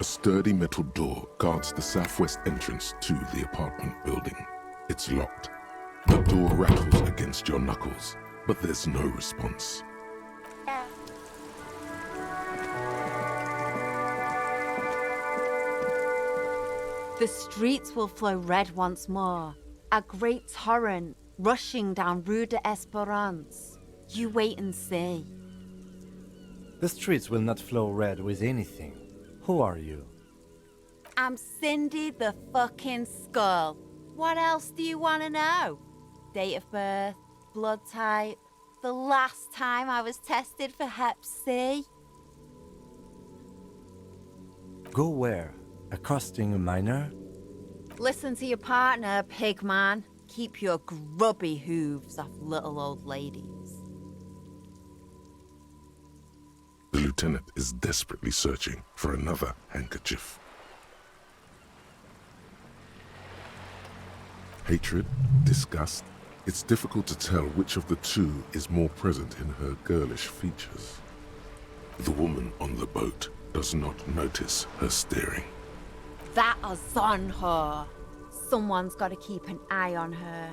sturdy metal door guards the southwest entrance to the apartment building. It's locked. The door rattles against your knuckles, but there's no response. The streets will flow red once more, a great torrent rushing down Rue de Esperance. You wait and see. The streets will not flow red with anything. Who are you? I'm Cindy the fucking Skull. What else do you want to know? Date of birth, blood type, the last time I was tested for Hep C. Go where? Accosting a minor? Listen to your partner, pig man. Keep your grubby hooves off little old ladies. The lieutenant is desperately searching for another handkerchief. Hatred, disgust, it's difficult to tell which of the two is more present in her girlish features. The woman on the boat does not notice her staring. That Ozon whore. Someone's got to keep an eye on her.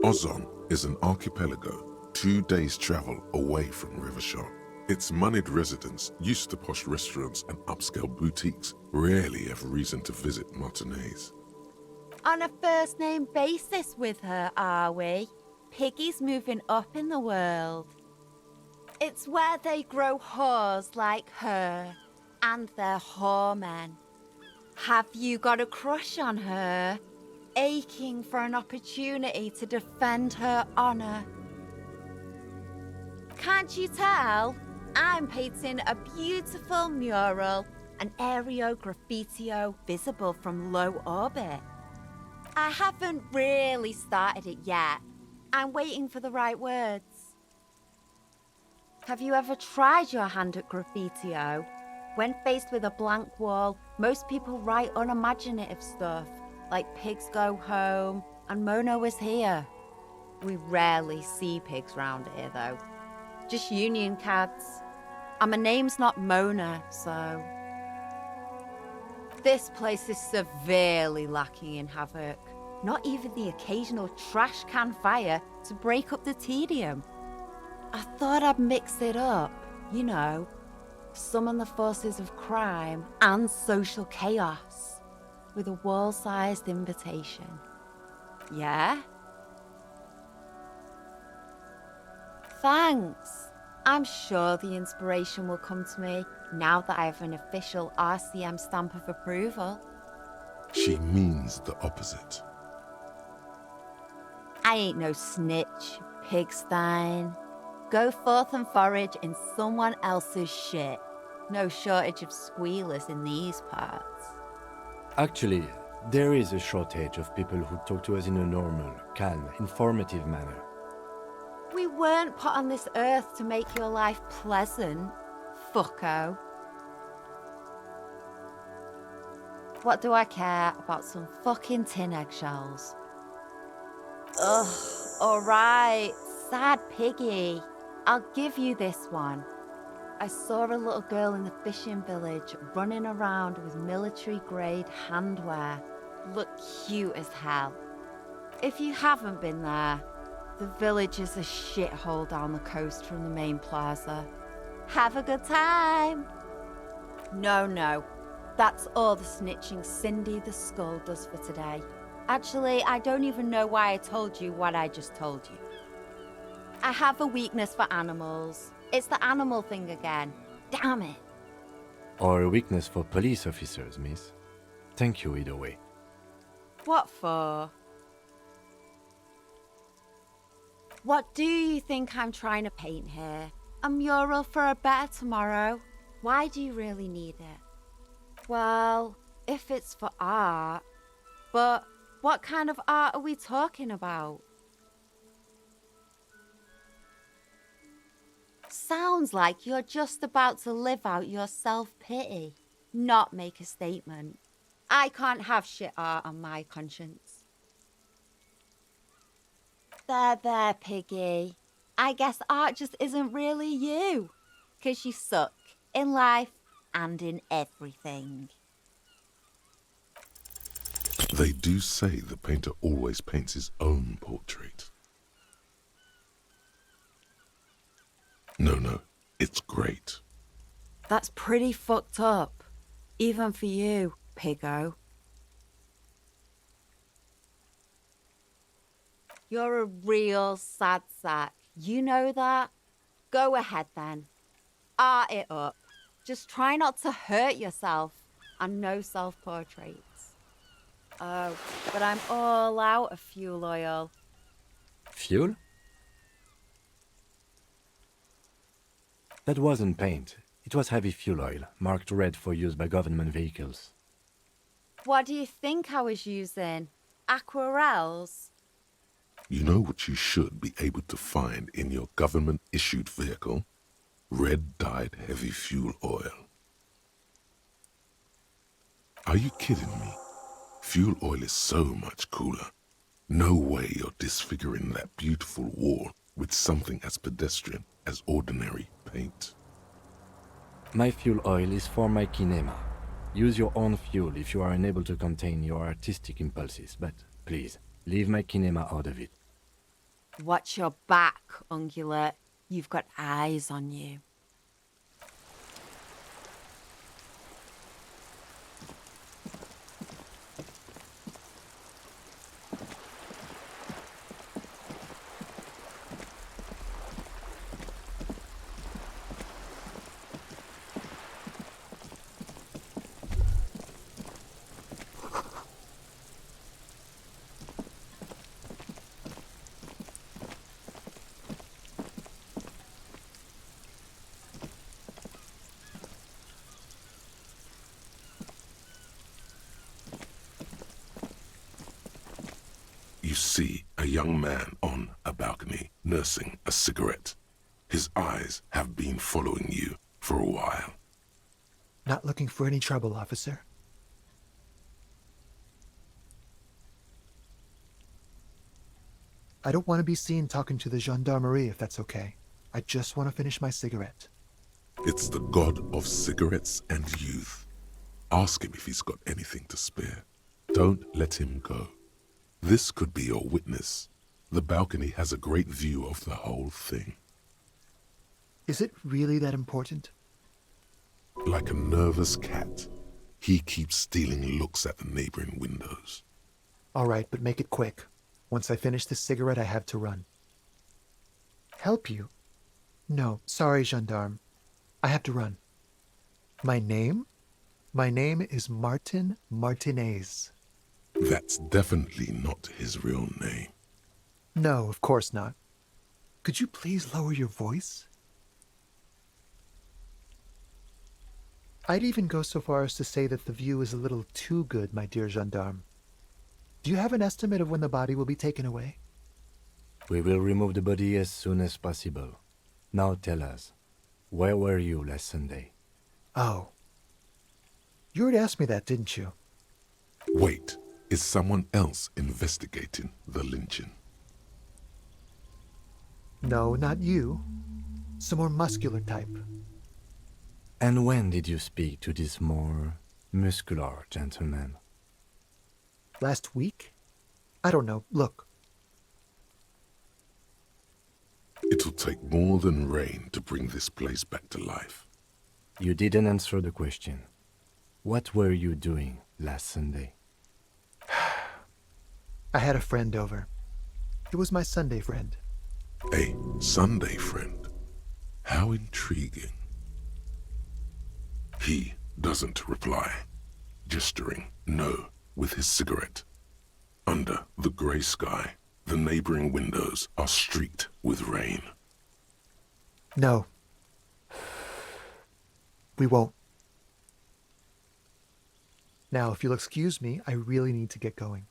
Ozon is an archipelago 2 days' travel away from Rivershot. Its moneyed residents, used to posh restaurants and upscale boutiques, rarely have reason to visit Martinez. On a first-name basis with her, are we? Piggy's moving up in the world. It's where they grow whores like her, and their whoremen. Have you got a crush on her? Aching for an opportunity to defend her honor? Can't you tell? I'm painting a beautiful mural, an aereo graffitio visible from low orbit. I haven't really started it yet. I'm waiting for the right words. Have you ever tried your hand at graffitio? When faced with a blank wall, most people write unimaginative stuff, like pigs go home and Mono is here. We rarely see pigs round here though. Just union cats. And my name's not Mona, so... This place is severely lacking in havoc. Not even the occasional trash can fire to break up the tedium. I thought I'd mix it up, you know, summon the forces of crime and social chaos with a wall-sized invitation. Yeah? Thanks. I'm sure the inspiration will come to me now that I have an official RCM stamp of approval. She means the opposite. I ain't no snitch, pigstein. Go forth and forage in someone else's shit. No shortage of squealers in these parts. Actually, there is a shortage of people who talk to us in a normal, calm, informative manner. We weren't put on this earth to make your life pleasant, fucko. What do I care about some fucking tin eggshells? Ugh, alright, sad piggy. I'll give you this one. I saw a little girl in the fishing village running around with military-grade handwear. Looked cute as hell. If you haven't been there, the village is a shithole down the coast from the main plaza. Have a good time. No. That's all the snitching Cindy the Skull does for today. Actually, I don't even know why I told you what I just told you. I have a weakness for animals. It's the animal thing again. Damn it. Or a weakness for police officers, miss. Thank you either way. What for? What do you think I'm trying to paint here? A mural for a better tomorrow? Why do you really need it? Well, if it's for art. But what kind of art are we talking about? Sounds like you're just about to live out your self-pity, not make a statement. I can't have shit art on my conscience. There, piggy. I guess art just isn't really you. 'Cause you suck in life and in everything. They do say the painter always paints his own portrait. No, it's great. That's pretty fucked up. Even for you, piggo. You're a real sad sack. You know that? Go ahead then. Art it up. Just try not to hurt yourself. And no self-portraits. Oh, but I'm all out of fuel oil. Fuel? That wasn't paint. It was heavy fuel oil, marked red for use by government vehicles. What do you think I was using? Aquarels? You know what you should be able to find in your government-issued vehicle? Red-dyed heavy fuel oil. Are you kidding me? Fuel oil is so much cooler. No way you're disfiguring that beautiful wall with something as pedestrian as ordinary paint. My fuel oil is for my kinema. Use your own fuel if you are unable to contain your artistic impulses, but please, leave my kinema out of it. Watch your back, ungulate. You've got eyes on you. You see a young man on a balcony nursing a cigarette. His eyes have been following you for a while. Not looking for any trouble, officer. I don't want to be seen talking to the gendarmerie if that's okay. I just want to finish my cigarette. It's the god of cigarettes and youth. Ask him if he's got anything to spare. Don't let him go. This could be your witness. The balcony has a great view of the whole thing. Is it really that important? Like a nervous cat, he keeps stealing looks at the neighboring windows. All right, but make it quick. Once I finish this cigarette, I have to run. Help you? No, sorry, gendarme. I have to run. My name? My name is Martin Martinez. That's definitely not his real name. No, of course not. Could you please lower your voice? I'd even go so far as to say that the view is a little too good, my dear gendarme. Do you have an estimate of when the body will be taken away? We will remove the body as soon as possible. Now tell us, where were you last Sunday? Oh. You already asked me that, didn't you? Wait, is someone else investigating the lynching? No, not you. Some more muscular type. And when did you speak to this more muscular gentleman? Last week? I don't know. Look. It'll take more than rain to bring this place back to life. You didn't answer the question. What were you doing last Sunday? I had a friend over. It was my Sunday friend. A Sunday friend? How intriguing. He doesn't reply, gesturing no with his cigarette. Under the grey sky, the neighboring windows are streaked with rain. No. We won't. Now, if you'll excuse me, I really need to get going.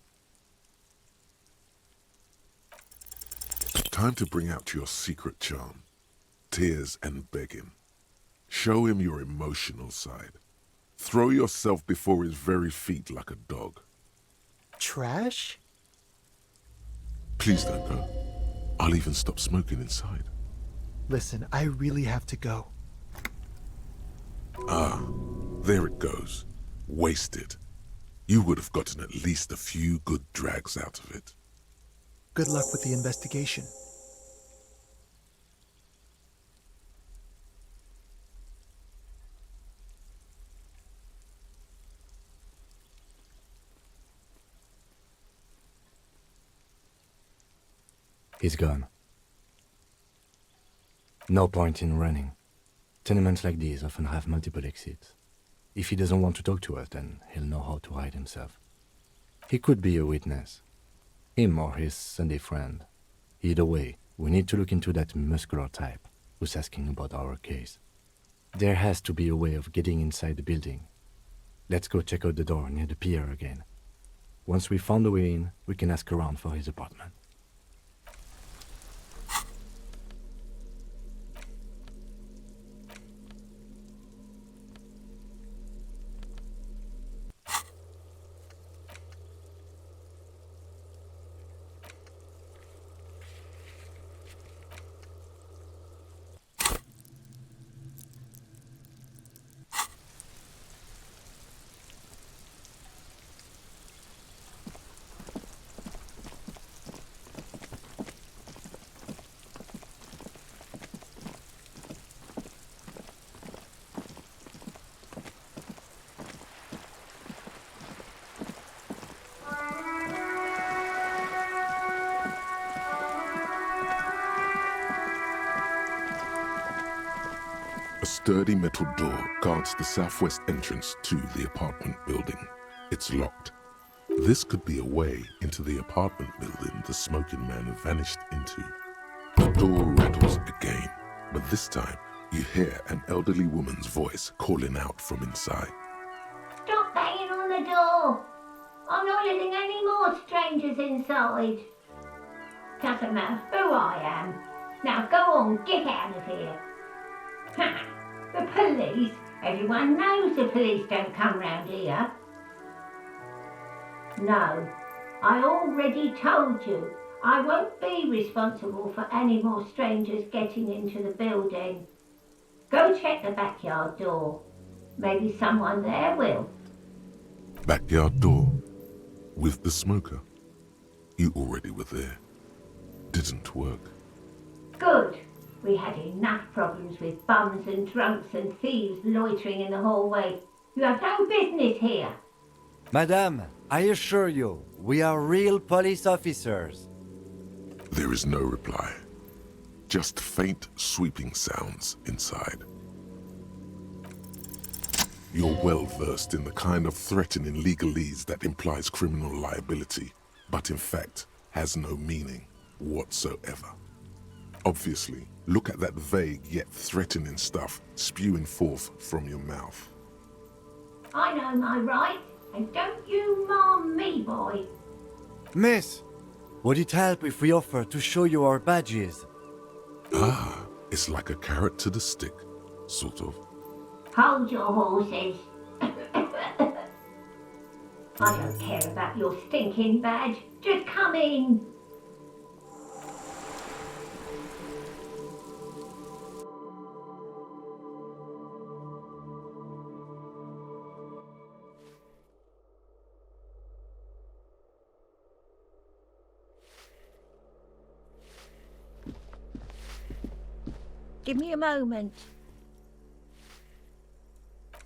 Time to bring out your secret charm. Tears and begging. Show him your emotional side. Throw yourself before his very feet like a dog. Trash? Please don't go. I'll even stop smoking inside. Listen, I really have to go. Ah, There it goes. Wasted. You would have gotten at least a few good drags out of it. Good luck with the investigation. He's gone. No point in running. Tenements like these often have multiple exits. If he doesn't want to talk to us, then he'll know how to hide himself. He could be a witness. Him or his Sunday friend. Either way, we need to look into that muscular type who's asking about our case. There has to be a way of getting inside the building. Let's go check out the door near the pier again. Once we found a way in, we can ask around for his apartment. A sturdy metal door guards the southwest entrance to the apartment building. It's locked. This could be a way into the apartment building the smoking man vanished into. The door rattles again, but this time you hear an elderly woman's voice calling out from inside. Stop banging on the door! I'm not letting any more strangers inside. Doesn't matter who I am. Now go on, get out of here. Ha! The police? Everyone knows the police don't come round here. No, I already told you. I won't be responsible for any more strangers getting into the building. Go check the backyard door. Maybe someone there will. Backyard door? With the smoker? You already were there. Didn't work. Good. We had enough problems with bums and drunks and thieves loitering in the hallway. You have no business here. Madame, I assure you, we are real police officers. There is no reply. Just faint, sweeping sounds inside. You're well versed in the kind of threatening legalese that implies criminal liability, but in fact has no meaning whatsoever. Obviously, look at that vague yet threatening stuff spewing forth from your mouth. I know my rights, and don't you mom me, boy. Miss, would it help if we offer to show you our badges? Ah, it's like a carrot to the stick, sort of. Hold your horses. I don't care about your stinking badge. Just come in. Give me a moment.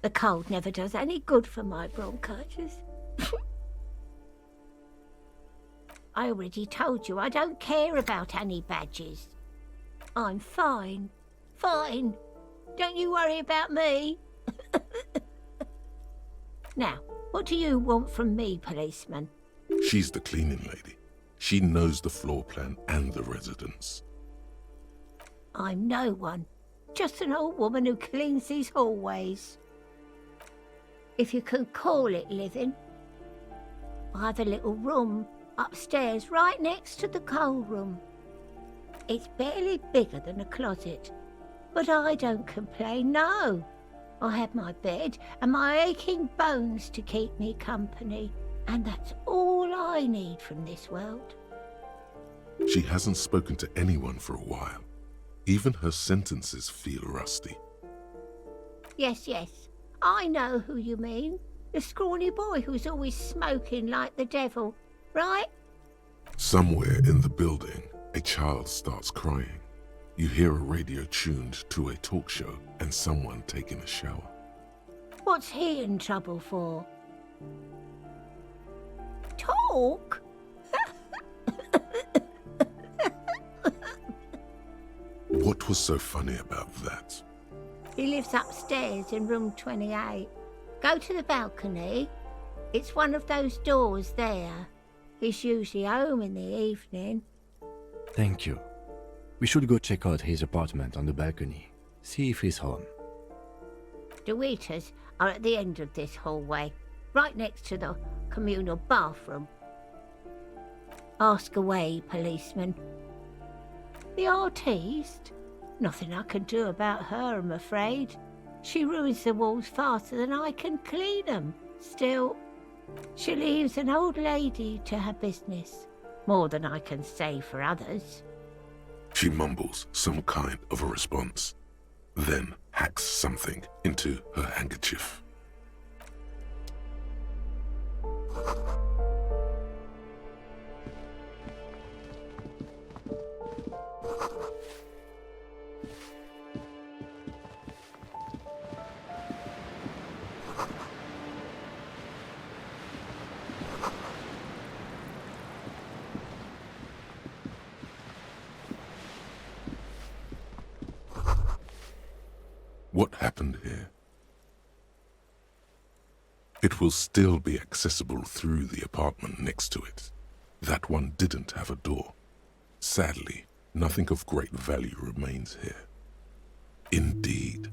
The cold never does any good for my bronchitis. I already told you I don't care about any badges. I'm fine. Fine. Don't you worry about me. Now, what do you want from me, policeman? She's the cleaning lady. She knows the floor plan and the residence. I'm no one. Just an old woman who cleans these hallways. If you can call it living. I have a little room upstairs right next to the coal room. It's barely bigger than a closet, but I don't complain, no. I have my bed and my aching bones to keep me company, and that's all I need from this world. She hasn't spoken to anyone for a while. Even her sentences feel rusty. Yes, I know who you mean. The scrawny boy who's always smoking like the devil, right? Somewhere in the building, a child starts crying. You hear a radio tuned to a talk show and someone taking a shower. What's he in trouble for? Talk? What was so funny about that? He lives upstairs in room 28. Go to the balcony. It's one of those doors there. He's usually home in the evening. Thank you. We should go check out his apartment on the balcony. See if he's home. The waiters are at the end of this hallway, right next to the communal bathroom. Ask away, policeman. The artiste? Nothing I can do about her, I'm afraid. She ruins the walls faster than I can clean them. Still, she leaves an old lady to her business. More than I can say for others. She mumbles some kind of a response, then hacks something into her handkerchief. What happened here? It will still be accessible through the apartment next to it. That one didn't have a door. Sadly, nothing of great value remains here. Indeed.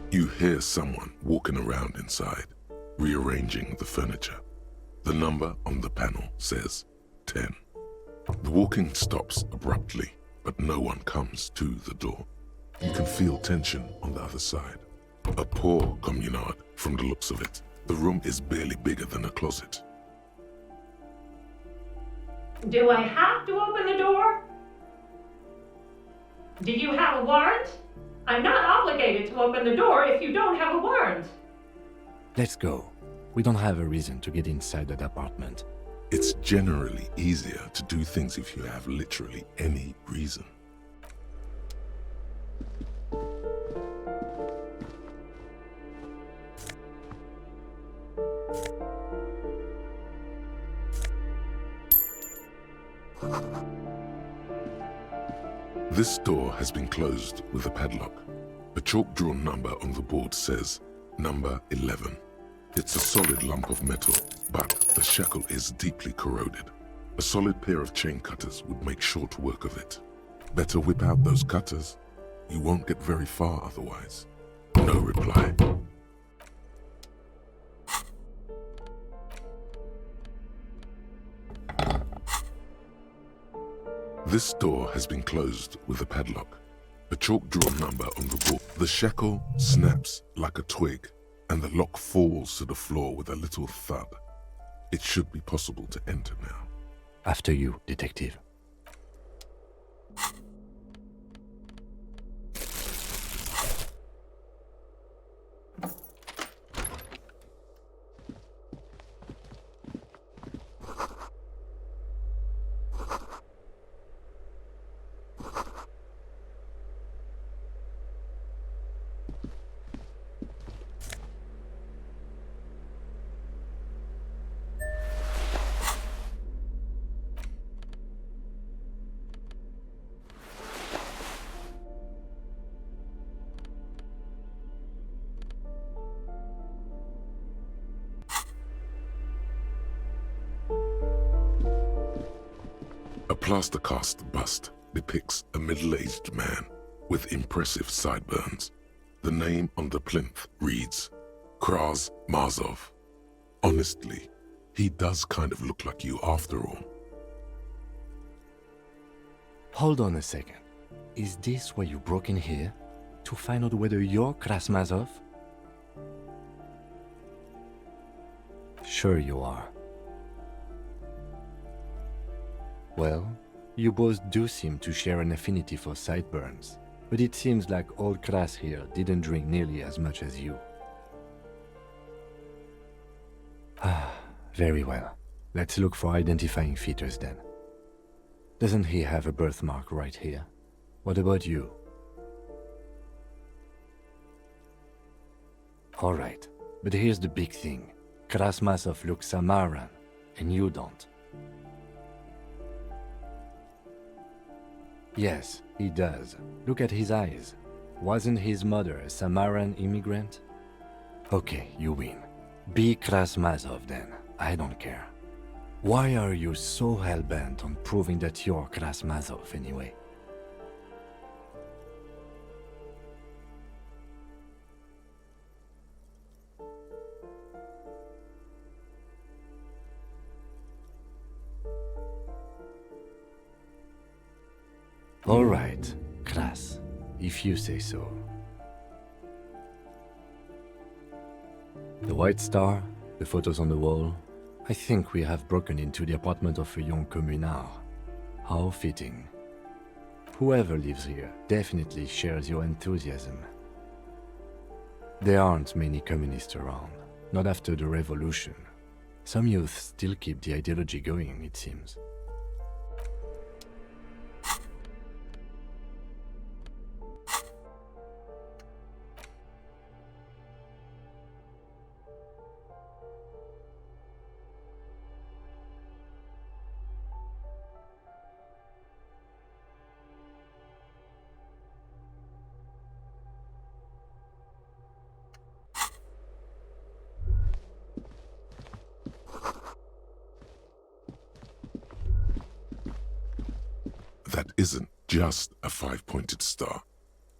You hear someone walking around inside, rearranging the furniture. The number on the panel says 10. The walking stops abruptly, but no one comes to the door. You can feel tension on the other side. A poor communard from the looks of it. The room is barely bigger than a closet. Do I have to open the door? Do you have a warrant? I'm not obligated to open the door if you don't have a warrant. Let's go. We don't have a reason to get inside that apartment. It's generally easier to do things if you have literally any reason. This door has been closed with a padlock. A chalk-drawn number on the board says, number 11. It's a solid lump of metal, but the shackle is deeply corroded. A solid pair of chain cutters would make short work of it. Better whip out those cutters. You won't get very far otherwise. No reply. This door has been closed with a padlock. A chalk-drawn number on the board. The shackle snaps like a twig, and the lock falls to the floor with a little thud. It should be possible to enter now. After you, detective. plaster cast bust depicts a middle-aged man with impressive sideburns. The name on the plinth reads, Kraz Mazov. Honestly, he does kind of look like you after all. Hold on a second. Is this why you broke in here? To find out whether you're Krasmazov? Sure you are. Well, you both do seem to share an affinity for sideburns, but it seems like old Kras here didn't drink nearly as much as you. Ah, very well. Let's look for identifying features then. Doesn't he have a birthmark right here? What about you? Alright, but here's the big thing. Krasmazov looks Samaran, and you don't. Yes, he does. Look at his eyes. Wasn't his mother a Samaran immigrant? Okay, you win. Be Krasmazov then. I don't care. Why are you so hell-bent on proving that you're Krasmazov anyway? All right, Kras, if you say so. The White Star, the photos on the wall. I think we have broken into the apartment of a young communard. How fitting. Whoever lives here definitely shares your enthusiasm. There aren't many communists around, not after the revolution. Some youth still keep the ideology going, it seems. That isn't just a five-pointed star.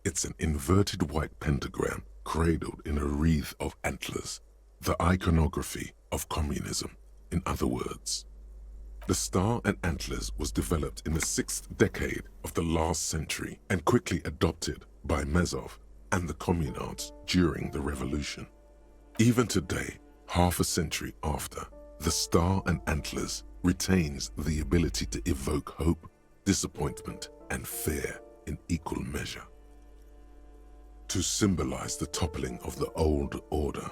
It's an inverted white pentagram cradled in a wreath of antlers, the iconography of communism, in other words. The star and antlers was developed in the 6th decade of the last century and quickly adopted by Mazov and the communards during the revolution. Even today, half a century after, the star and antlers retains the ability to evoke hope, disappointment, and fear in equal measure. To symbolize the toppling of the old order.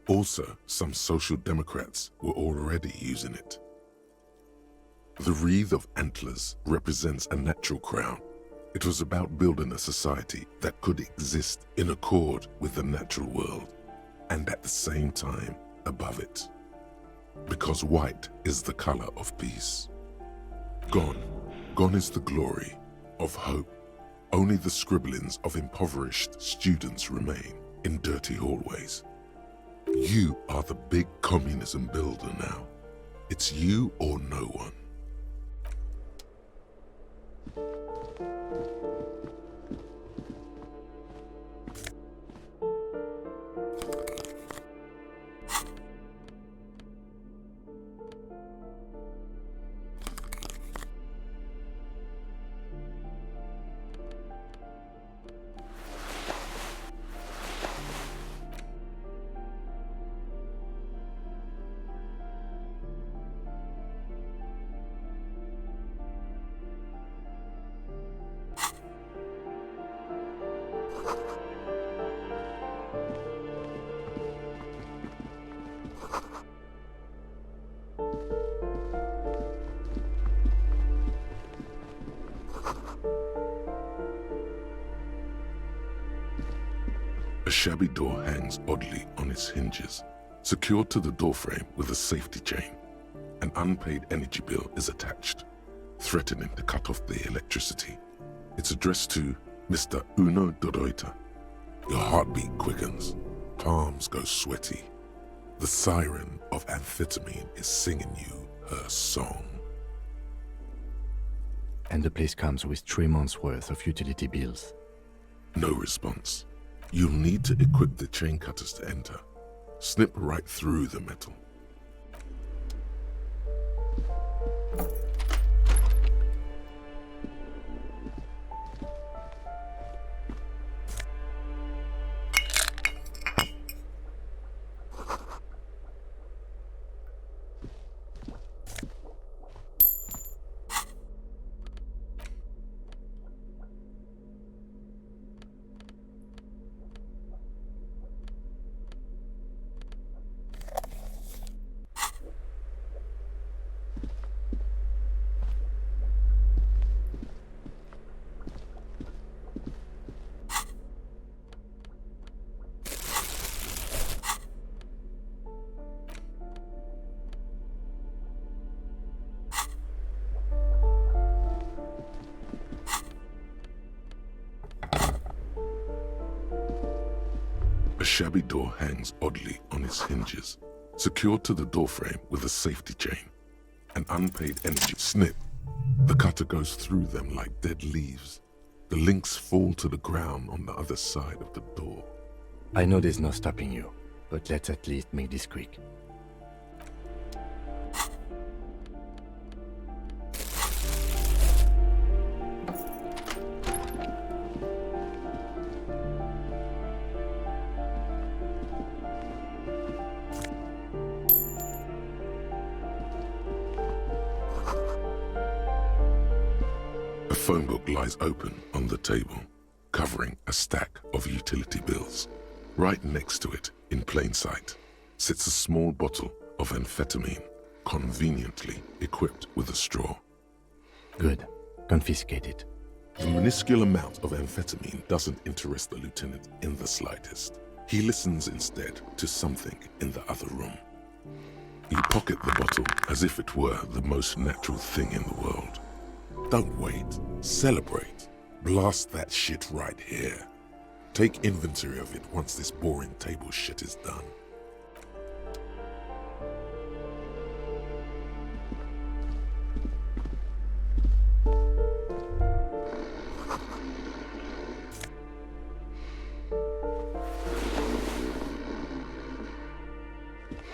Also, some social democrats were already using it. The wreath of antlers represents a natural crown. It was about building a society that could exist in accord with the natural world, and at the same time above it. Because white is the color of peace. Gone is the glory of hope. Only the scribblings of impoverished students remain in dirty hallways. You are the big communism builder now. It's you or no one. A shabby door hangs oddly on its hinges, secured to the doorframe with a safety chain. An unpaid energy bill is attached, threatening to cut off the electricity. It's addressed to Mr. Uno Doroita. Your heartbeat quickens, palms go sweaty. The siren, of amphetamine is singing you her song. and the place comes with 3 months' worth of utility bills. No response. You'll need to equip the chain cutters to enter. Snip right through the metal. A shabby door hangs oddly on its hinges, secured to the doorframe with a safety chain. An unpaid energy snip. The cutter goes through them like dead leaves. The links fall to the ground on the other side of the door. I know there's no stopping you, but let's at least make this quick. A phone book lies open on the table, covering a stack of utility bills. Right next to it, in plain sight, sits a small bottle of amphetamine, conveniently equipped with a straw. Good. Confiscate it. The minuscule amount of amphetamine doesn't interest the lieutenant in the slightest. He listens instead to something in the other room. You pocket the bottle as if it were the most natural thing in the world. Don't wait. Celebrate. Blast that shit right here. Take inventory of it once this boring table shit is done.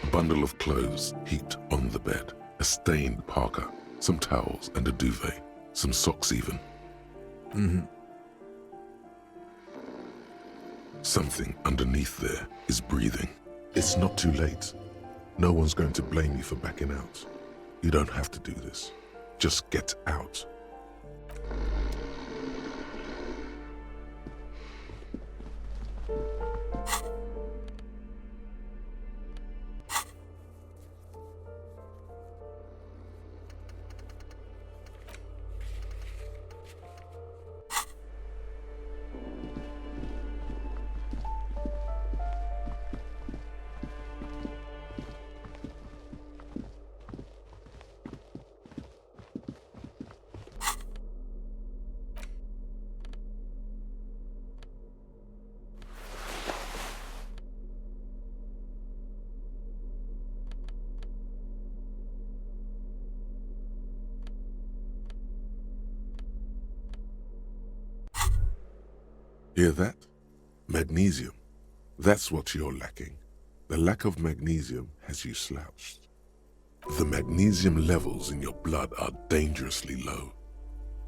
A bundle of clothes heaped on the bed, a stained parka, some towels and a duvet, some socks even. Something underneath there is breathing. It's not too late. No one's going to blame you for backing out. You don't have to do this. Just get out. Hear that? Magnesium. That's what you're lacking. The lack of magnesium has you slouched. The magnesium levels in your blood are dangerously low.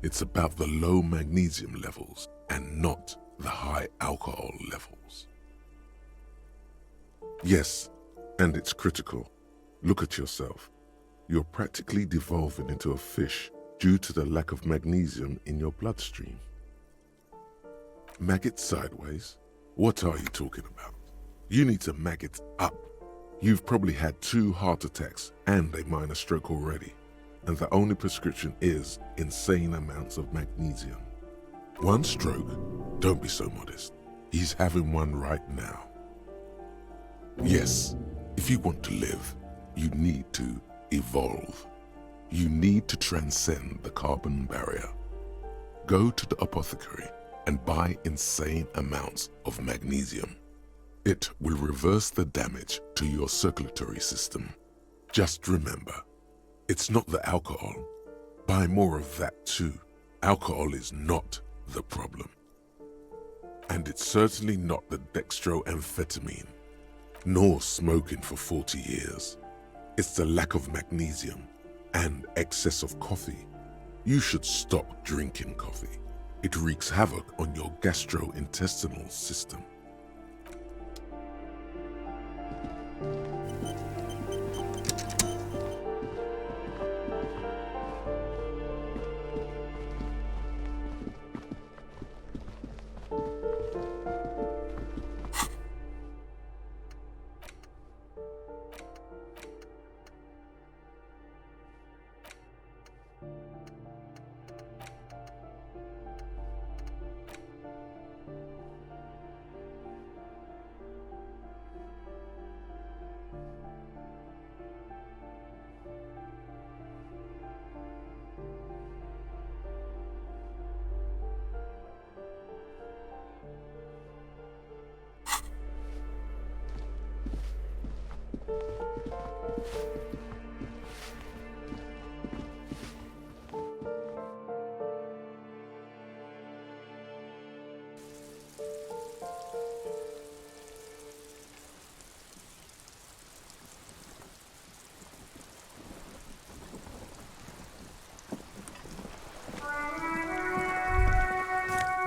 It's about the low magnesium levels and not the high alcohol levels. Yes, and it's critical. Look at yourself. You're practically devolving into a fish due to the lack of magnesium in your bloodstream. Maggot sideways? What are you talking about? You need to maggot up. You've probably had 2 heart attacks and a minor stroke already, and the only prescription is insane amounts of magnesium. 1 stroke? Don't be so modest. He's having one right now. Yes, if you want to live, you need to evolve. You need to transcend the carbon barrier. Go to the apothecary and buy insane amounts of magnesium. It will reverse the damage to your circulatory system. Just remember, it's not the alcohol. Buy more of that too. Alcohol is not the problem. And it's certainly not the dextroamphetamine, nor smoking for 40 years. It's the lack of magnesium and excess of coffee. You should stop drinking coffee. It wreaks havoc on your gastrointestinal system.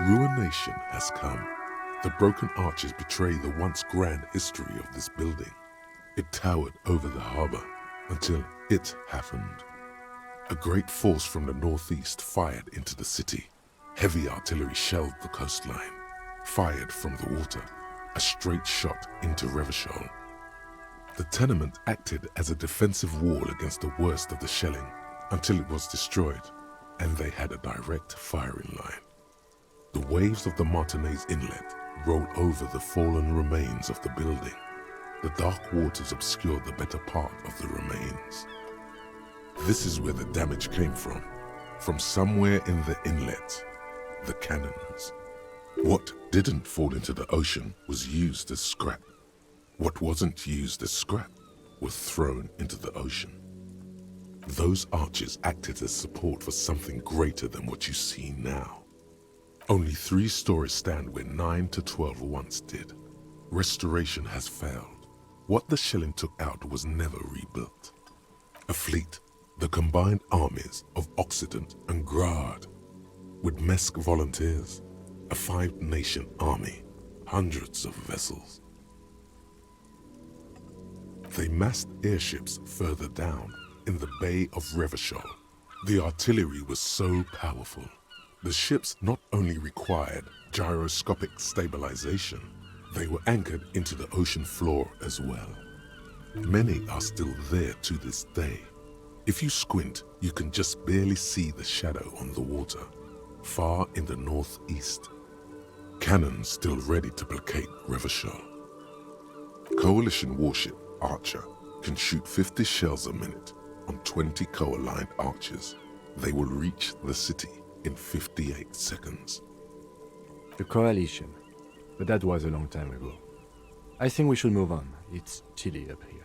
Ruination has come. The broken arches betray the once grand history of this building. It towered over the harbor until it happened. A great force from the northeast fired into the city. Heavy artillery shelled the coastline. Fired from the water, a straight shot into Revachol. The tenement acted as a defensive wall against the worst of the shelling until it was destroyed, and they had a direct firing line. The waves of the Martinez Inlet rolled over the fallen remains of the building. The dark waters obscured the better part of the remains. This is where the damage came from somewhere in the inlet, the cannons. What didn't fall into the ocean was used as scrap. What wasn't used as scrap was thrown into the ocean. Those arches acted as support for something greater than what you see now. Only 3 stories stand where 9 to 12 once did. Restoration has failed. What the shelling took out was never rebuilt. A fleet, the combined armies of Occident and Grad, with Mesk volunteers, a 5-nation army, hundreds of vessels. They massed airships further down in the Bay of Revachol. The artillery was so powerful. The ships not only required gyroscopic stabilization, they were anchored into the ocean floor as well. Many are still there to this day. If you squint, you can just barely see the shadow on the water, far in the northeast. Cannons still ready to placate Revachol. Coalition warship Archer can shoot 50 shells a minute on 20 co-aligned arches. They will reach the city in 58 seconds. The coalition. But that was a long time ago. I think we should move on. It's chilly up here.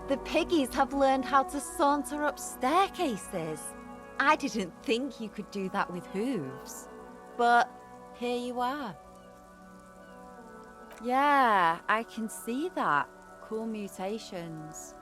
The piggies have learned how to saunter up staircases. I didn't think you could do that with hooves. But here you are. Yeah, I can see that. Cool mutations.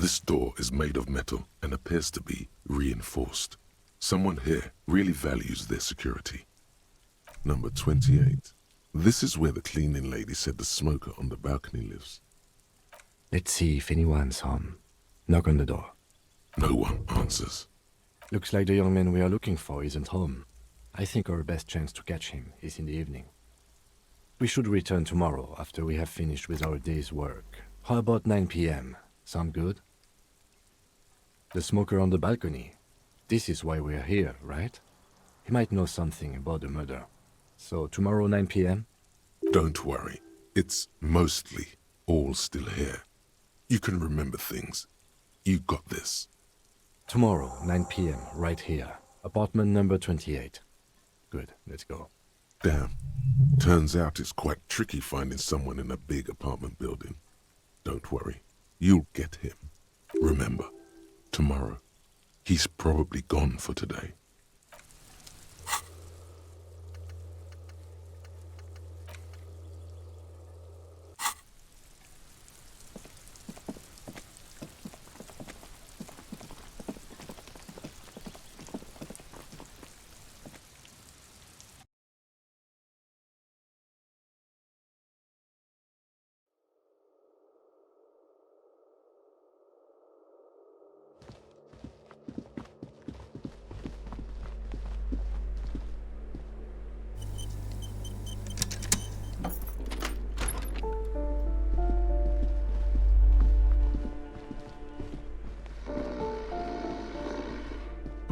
This door is made of metal and appears to be reinforced. Someone here really values their security. Number 28. This is where the cleaning lady said the smoker on the balcony lives. Let's see if anyone's home. Knock on the door. No one answers. Looks like the young man we are looking for isn't home. I think our best chance to catch him is in the evening. We should return tomorrow after we have finished with our day's work. How about 9 p.m.? Sound good? The smoker on the balcony. This is why we're here, right? He might know something about the murder. So tomorrow 9 p.m.? Don't worry. It's mostly all still here. You can remember things. You got this. Tomorrow, 9 p.m., right here. Apartment number 28. Good, let's go. Damn. Turns out it's quite tricky finding someone in a big apartment building. Don't worry. You'll get him. Remember, tomorrow. He's probably gone for today.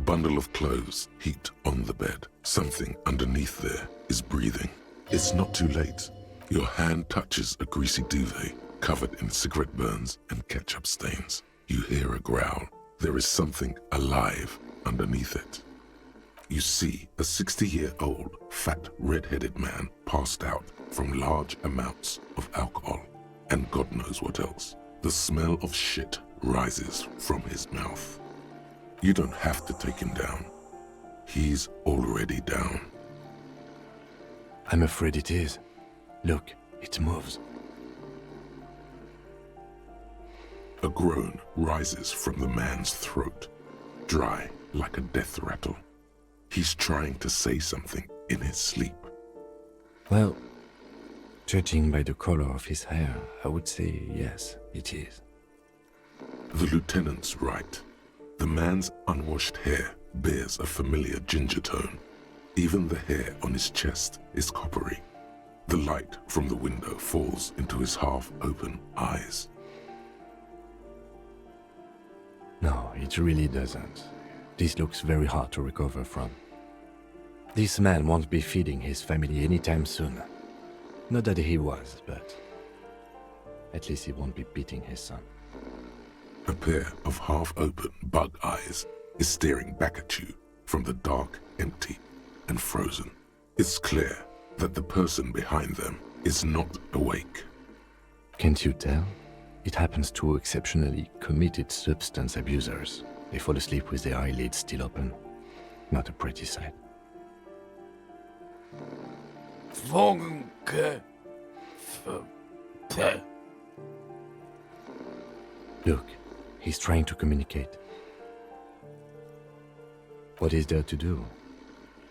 Bundle of clothes heaped on the bed. Something underneath there is breathing. It's not too late. Your hand touches a greasy duvet covered in cigarette burns and ketchup stains. You hear a growl. There is something alive underneath it. You see a 60-year-old, fat, red-headed man passed out from large amounts of alcohol and God knows what else. The smell of shit rises from his mouth. You don't have to take him down. He's already down. I'm afraid it is. Look, it moves. A groan rises from the man's throat, dry like a death rattle. He's trying to say something in his sleep. Well, judging by the color of his hair, I would say yes, it is. The lieutenant's right. The man's unwashed hair bears a familiar ginger tone. Even the hair on his chest is coppery. The light from the window falls into his half-open eyes. No, it really doesn't. This looks very hard to recover from. This man won't be feeding his family anytime soon. Not that he was, but at least he won't be beating his son. A pair of half-open bug eyes is staring back at you from the dark, empty, and frozen. It's clear that the person behind them is not awake. Can't you tell? It happens to exceptionally committed substance abusers. They fall asleep with their eyelids still open. Not a pretty sight. Look, he's trying to communicate. What is there to do?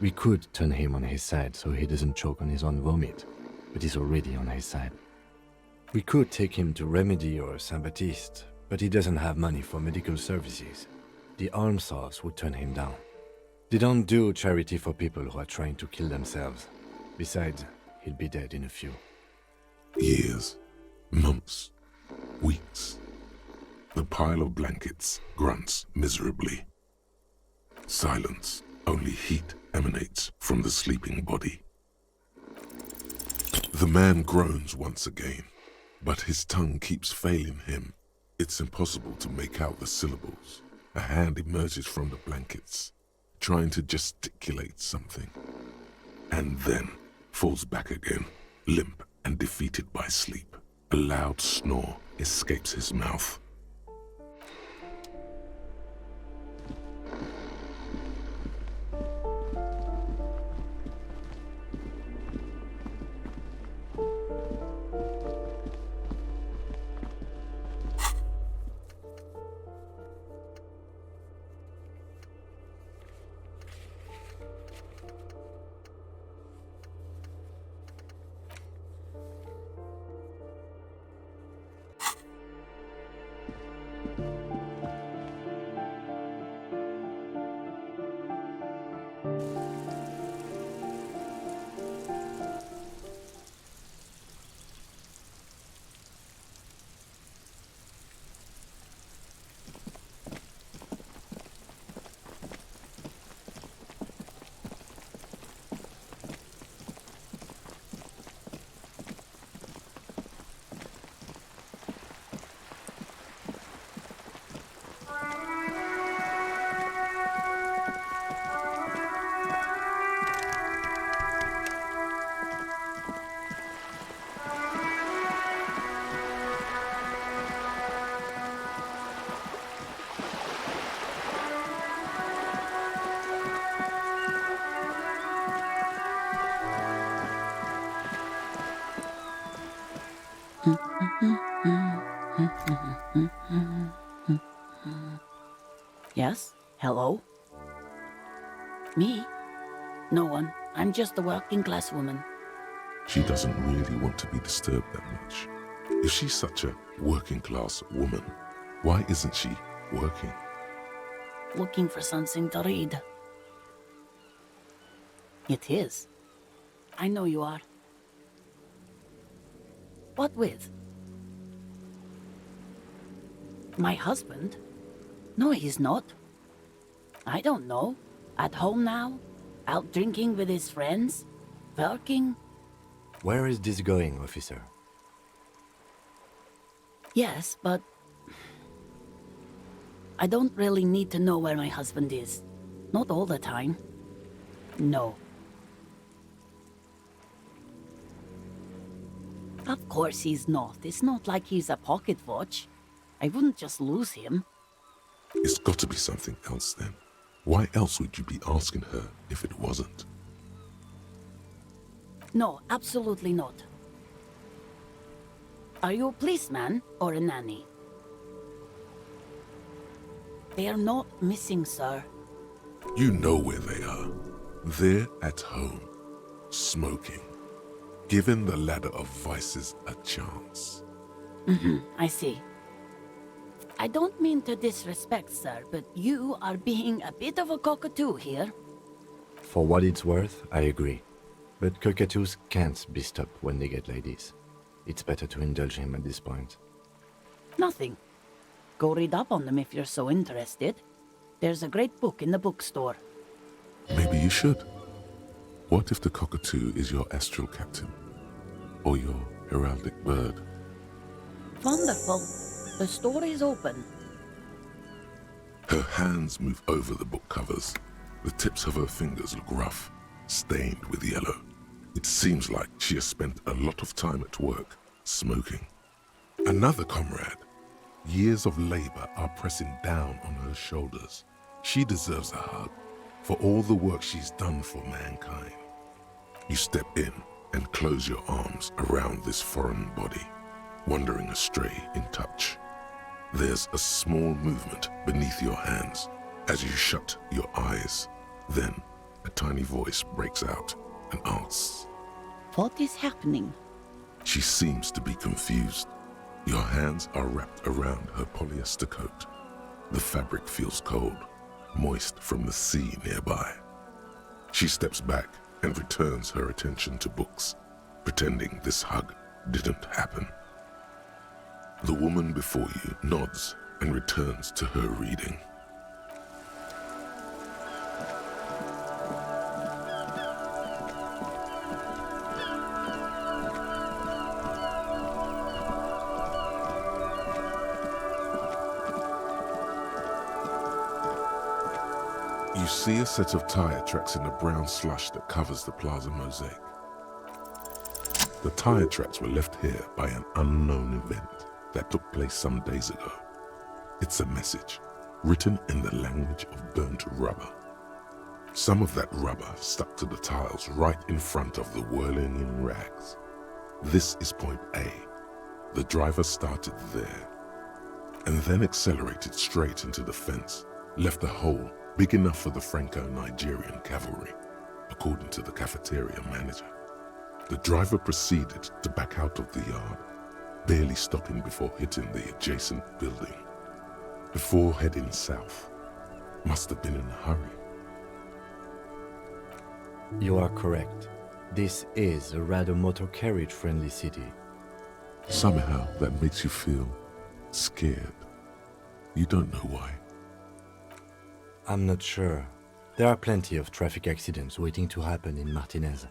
We could turn him on his side so he doesn't choke on his own vomit, but he's already on his side. We could take him to Remedy or Saint-Baptiste, but he doesn't have money for medical services. The alms house would turn him down. They don't do charity for people who are trying to kill themselves. Besides, he'll be dead in a few. Years, months, weeks. The pile of blankets grunts miserably. Silence, only heat emanates from the sleeping body. The man groans once again, but his tongue keeps failing him. It's impossible to make out the syllables. A hand emerges from the blankets, trying to gesticulate something, and then falls back again, limp and defeated by sleep. A loud snore escapes his mouth. Yes? Hello? Me? No one. I'm just a working class woman. She doesn't really want to be disturbed that much. If she's such a working class woman, why isn't she working? Looking for something to read. It is. I know you are. What with? My husband? No, he's not. I don't know. At home now? Out drinking with his friends? Working? Where is this going, officer? Yes, but... I don't really need to know where my husband is. Not all the time. No. Of course he's not. It's not like he's a pocket watch. I wouldn't just lose him. It's got to be something else then. Why else would you be asking her if it wasn't? No, absolutely not. Are you a policeman or a nanny? They are not missing, sir. You know where they are. They're at home, smoking, giving the ladder of vices a chance. I see. I don't mean to disrespect, sir, but you are being a bit of a cockatoo here. For what it's worth, I agree. But cockatoos can't be stopped when they get ladies. It's better to indulge him at this point. Nothing. Go read up on them if you're so interested. There's a great book in the bookstore. Maybe you should. What if the cockatoo is your astral captain? Or your heraldic bird? Wonderful. The store is open. Her hands move over the book covers. The tips of her fingers look rough, stained with yellow. It seems like she has spent a lot of time at work, smoking. Another comrade. Years of labor are pressing down on her shoulders. She deserves a hug for all the work she's done for mankind. You step in and close your arms around this foreign body, wandering astray in touch. There's a small movement beneath your hands as you shut your eyes. Then a tiny voice breaks out and asks, What is happening? She seems to be confused. Your hands are wrapped around her polyester coat. The fabric feels cold, moist from the sea nearby. She steps back and returns her attention to books, pretending this hug didn't happen. The woman before you nods and returns to her reading. You see a set of tire tracks in the brown slush that covers the plaza mosaic. The tire tracks were left here by an unknown event that took place some days ago. It's a message, written in the language of burnt rubber. Some of that rubber stuck to the tiles right in front of the whirling in rags. This is point A. The driver started there, and then accelerated straight into the fence, left a hole big enough for the Franco-Nigerian cavalry, according to the cafeteria manager. The driver proceeded to back out of the yard, barely stopping before hitting the adjacent building. Before heading south, must have been in a hurry. You are correct. This is a rather motor carriage-friendly city. Somehow that makes you feel scared. You don't know why. I'm not sure. There are plenty of traffic accidents waiting to happen in Martinez.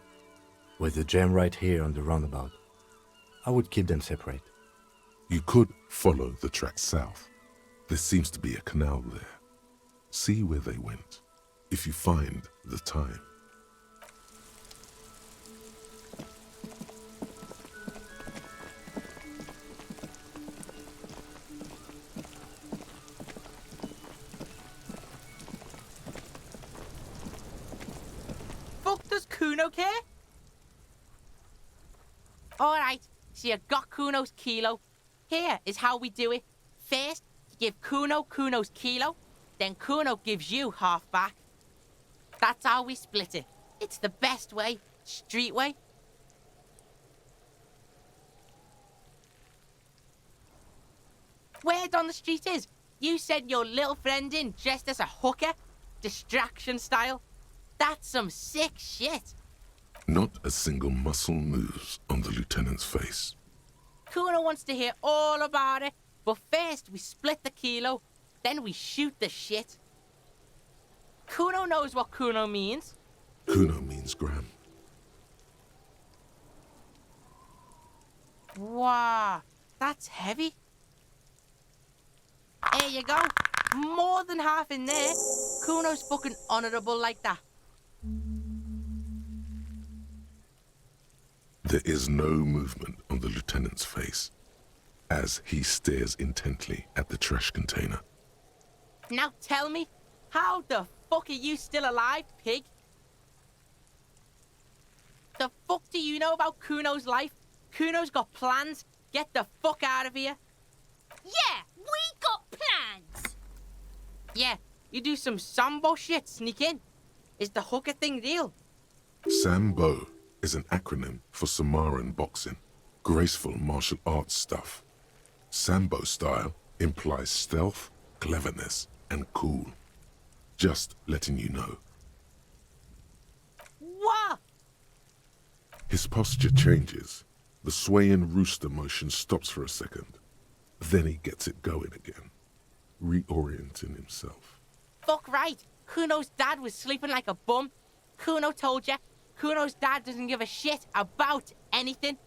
With the jam right here on the roundabout, I would keep them separate. You could follow the track south. There seems to be a canal there. See where they went, if you find the time. Fuck does Kuno care? Alright, so you got Kuno's kilo. Here is how we do it. First, you give Kuno Kuno's kilo. then Kuno gives you half back. That's how we split it. It's the best way, street way. Word on the street is, you sent your little friend in dressed as a hooker, distraction style. That's some sick shit. Not a single muscle moves on the lieutenant's face. Kuno wants to hear all about it, but first we split the kilo, then we shoot the shit. Kuno knows what Kuno means. Kuno means gram. Wow, that's heavy. There you go. More than half in there. Kuno's fucking honourable like that. There is no movement on the lieutenant's face as he stares intently at the trash container. Now tell me, how the fuck are you still alive, pig? The fuck do you know about Kuno's life? Kuno's got plans. Get the fuck out of here. Yeah, we got plans. Yeah, you do some Sambo shit, sneak in. Is the hooker thing real? Sambo is an acronym for Samoan boxing, graceful martial arts stuff. Sambo style implies stealth, cleverness, and cool. Just letting you know. What? His posture changes. The swaying rooster motion stops for a second. Then he gets it going again, reorienting himself. Fuck right. Kuno's dad was sleeping like a bum. Kuno told ya. Kuno's dad doesn't give a shit about anything.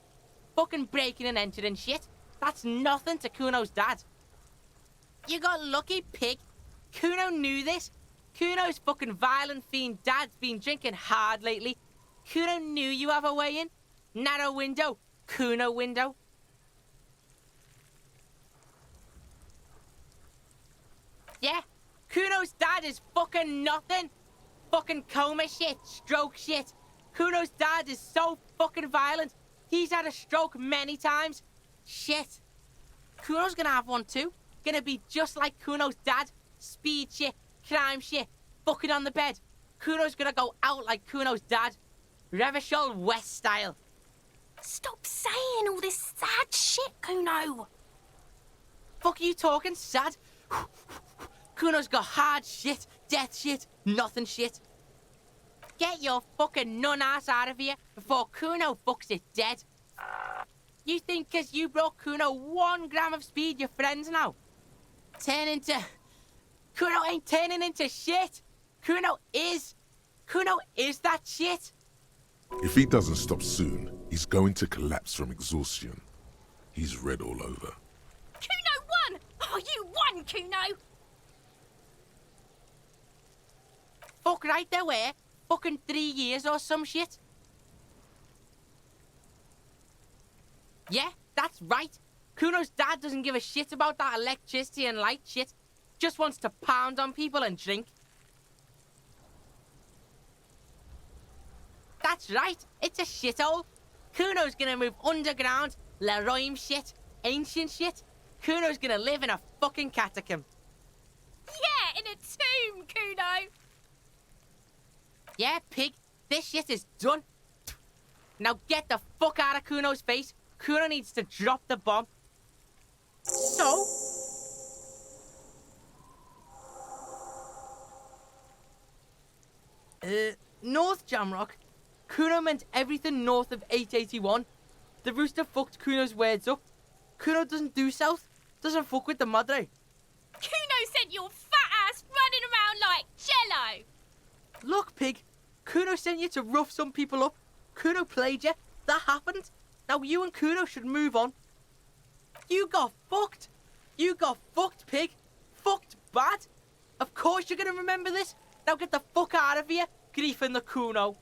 Fucking breaking and entering shit. That's nothing to Kuno's dad. You got lucky, pig. Kuno knew this. Kuno's fucking violent fiend dad's been drinking hard lately. Kuno knew you have a way in. Narrow window. Kuno window. Yeah, Kuno's dad is fucking nothing. Fucking coma shit, stroke shit. Kuno's dad is so fucking violent. He's had a stroke many times. Shit. Kuno's gonna have one too. Gonna be just like Kuno's dad. Speed shit, crime shit, fucking on the bed. Kuno's gonna go out like Kuno's dad. Revachol West style. Stop saying all this sad shit, Kuno. Fuck are you talking, sad? Kuno's got hard shit, death shit, nothing shit. Get your fucking nun ass out of here before Kuno fucks it dead. You think 'cause you brought Kuno 1 gram of speed, you're friends now? Kuno ain't turning into shit. Kuno is that shit. If he doesn't stop soon, he's going to collapse from exhaustion. He's red all over. Kuno won! Oh, you won, Kuno! Fuck right there were. Fucking 3 years or some shit. Yeah, that's right. Kuno's dad doesn't give a shit about that electricity and light shit. Just wants to pound on people and drink. That's right, it's a shithole. Kuno's gonna move underground, Leroy shit, ancient shit. Kuno's gonna live in a fucking catacomb. Yeah, in a tomb, Kuno! Yeah, pig, this shit is done. Now get the fuck out of Kuno's face. Kuno needs to drop the bomb. So? North Jamrock. Kuno meant everything north of 881. The rooster fucked Kuno's words up. Kuno doesn't do south. Doesn't fuck with the madre. Kuno sent your fat ass running around like jello! Look, pig. Kuno sent you to rough some people up. Kuno played you. That happened. Now you and Kuno should move on. You got fucked. You got fucked, pig. Fucked bad. Of course you're gonna remember this. Now get the fuck out of here, griefing the Kuno.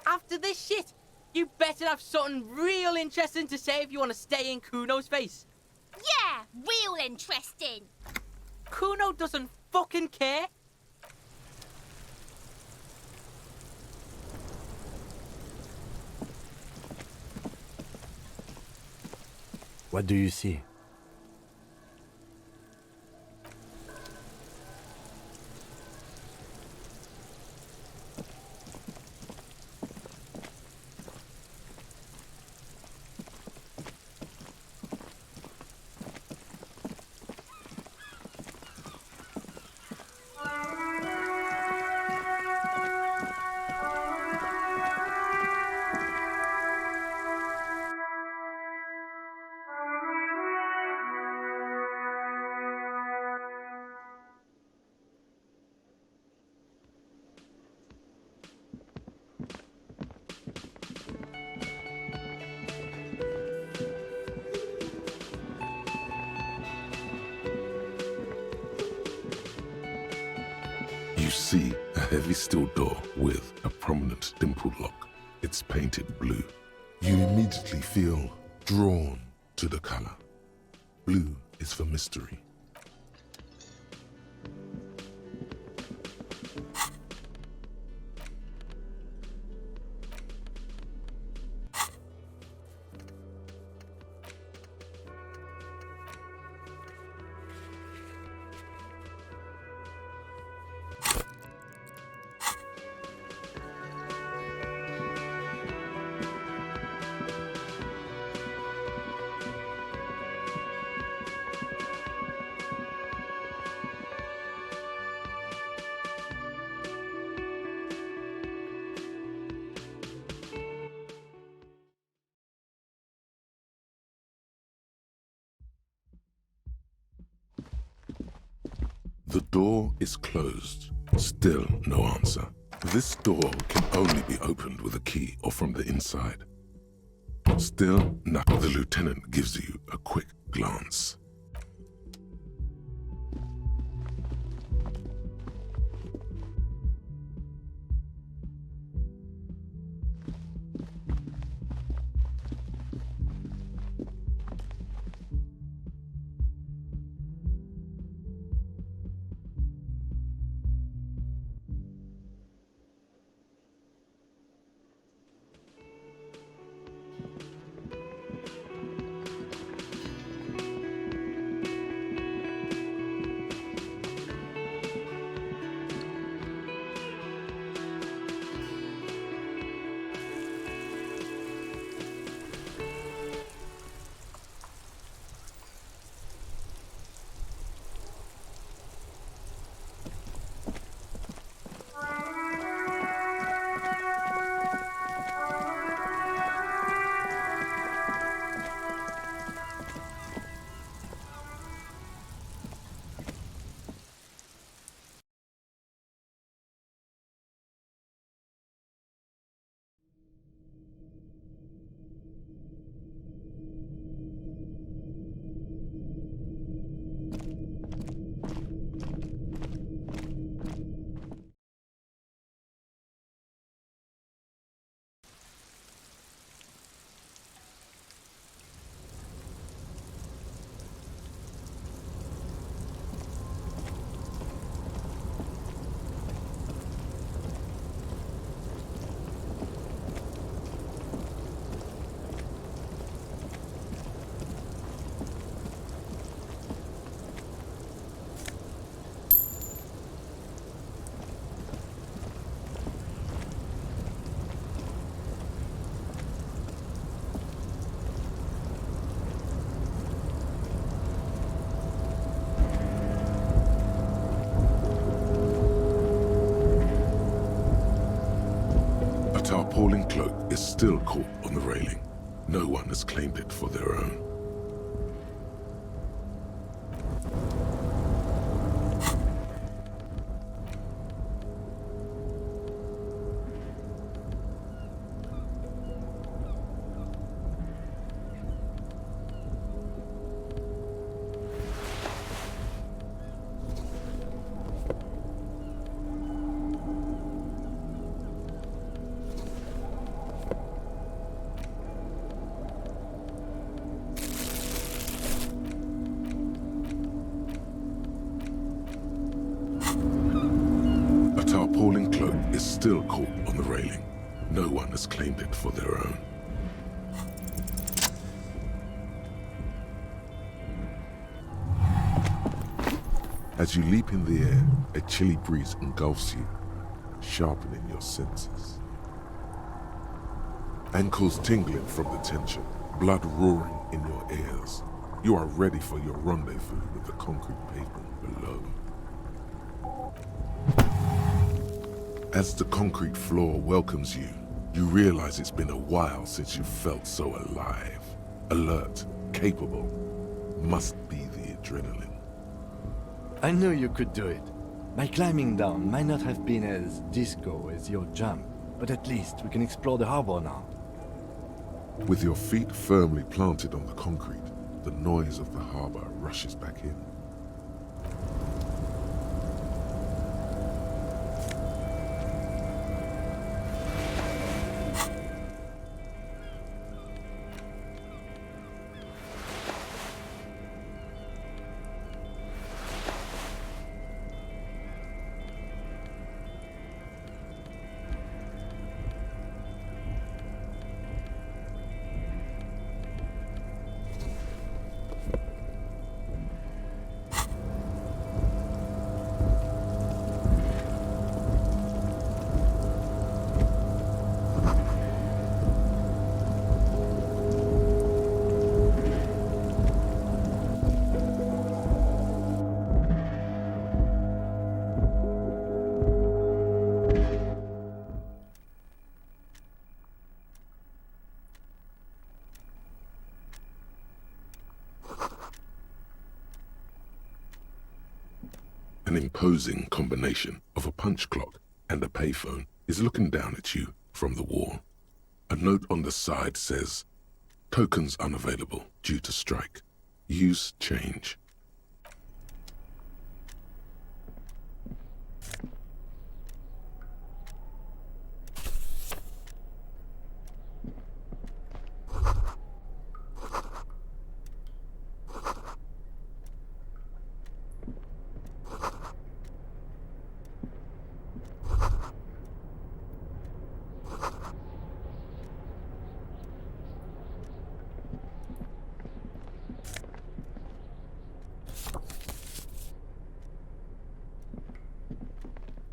After this shit, you better have something real interesting to say if you want to stay in Kuno's face. Yeah, real interesting. Kuno doesn't fucking care. What do you see? see a heavy steel door with a prominent dimpled lock. It's painted blue. You immediately feel drawn to the color. Blue is for mystery. The door is closed. Still no answer. This door can only be opened with a key or from the inside. Still nothing. The lieutenant gives you a quick glance. A tarpaulin cloak is still caught on the railing. No one has claimed it for their own. A tarpaulin cloak is still caught on the railing. No one has claimed it for their own. As you leap in the air, a chilly breeze engulfs you, sharpening your senses. Ankles tingling from the tension, blood roaring in your ears. You are ready for your rendezvous with the concrete pavement below. As the concrete floor welcomes you, you realize it's been a while since you felt so alive. Alert, capable. Must be the adrenaline. I knew you could do it. My climbing down might not have been as disco as your jump, but at least we can explore the harbor now. With your feet firmly planted on the concrete, the noise of the harbor rushes back in. An imposing combination of a punch clock and a payphone is looking down at you from the wall. A note on the side says, "Tokens unavailable due to strike. Use change."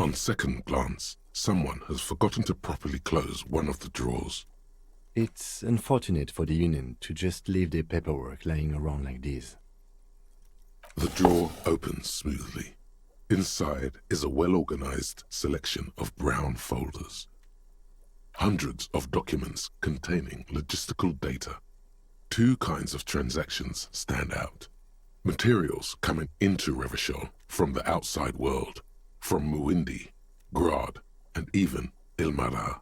On second glance, someone has forgotten to properly close one of the drawers. It's unfortunate for the Union to just leave their paperwork lying around like this. The drawer opens smoothly. Inside is a well-organized selection of brown folders. Hundreds of documents containing logistical data. Two kinds of transactions stand out. Materials coming into Revachol from the outside world, from Muindi, Grad, and even Ilmara.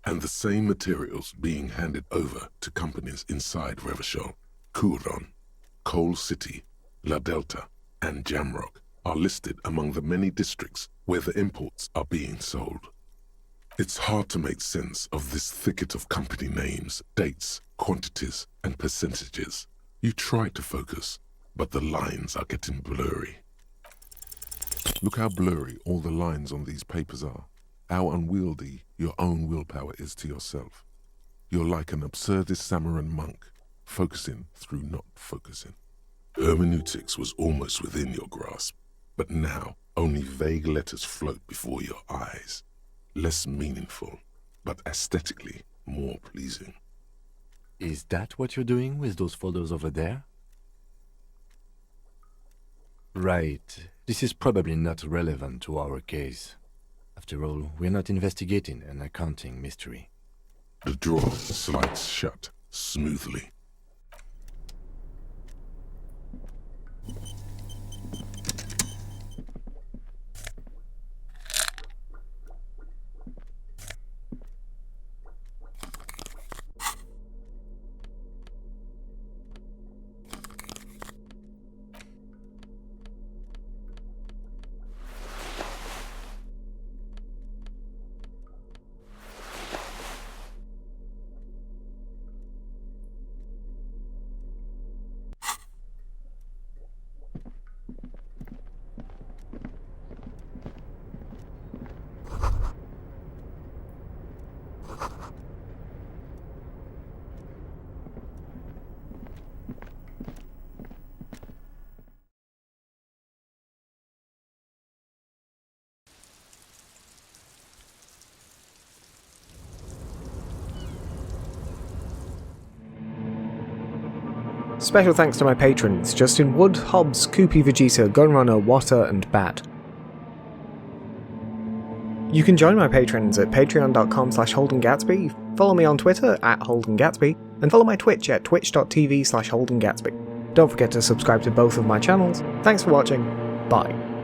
And the same materials being handed over to companies inside Revachol, Kuron, Coal City, La Delta, and Jamrock are listed among the many districts where the imports are being sold. It's hard to make sense of this thicket of company names, dates, quantities, and percentages. You try to focus, but the lines are getting blurry. Look how blurry all the lines on these papers are. How unwieldy your own willpower is to yourself. You're like an absurdist Samaran monk, focusing through not focusing. Hermeneutics was almost within your grasp, but now only vague letters float before your eyes. Less meaningful, but aesthetically more pleasing. Is that what you're doing with those folders over there? Right. This is probably not relevant to our case. After all, we're not investigating an accounting mystery. The drawer slides shut smoothly. Special thanks to my patrons, Justin Wood, Hobbs, Koopy Vegeta, Gunrunner, Water, and Bat. You can join my patrons at patreon.com/HoldenGatsby, follow me on Twitter @HoldenGatsby, and follow my Twitch at twitch.tv/HoldenGatsby. Don't forget to subscribe to both of my channels. Thanks for watching, bye.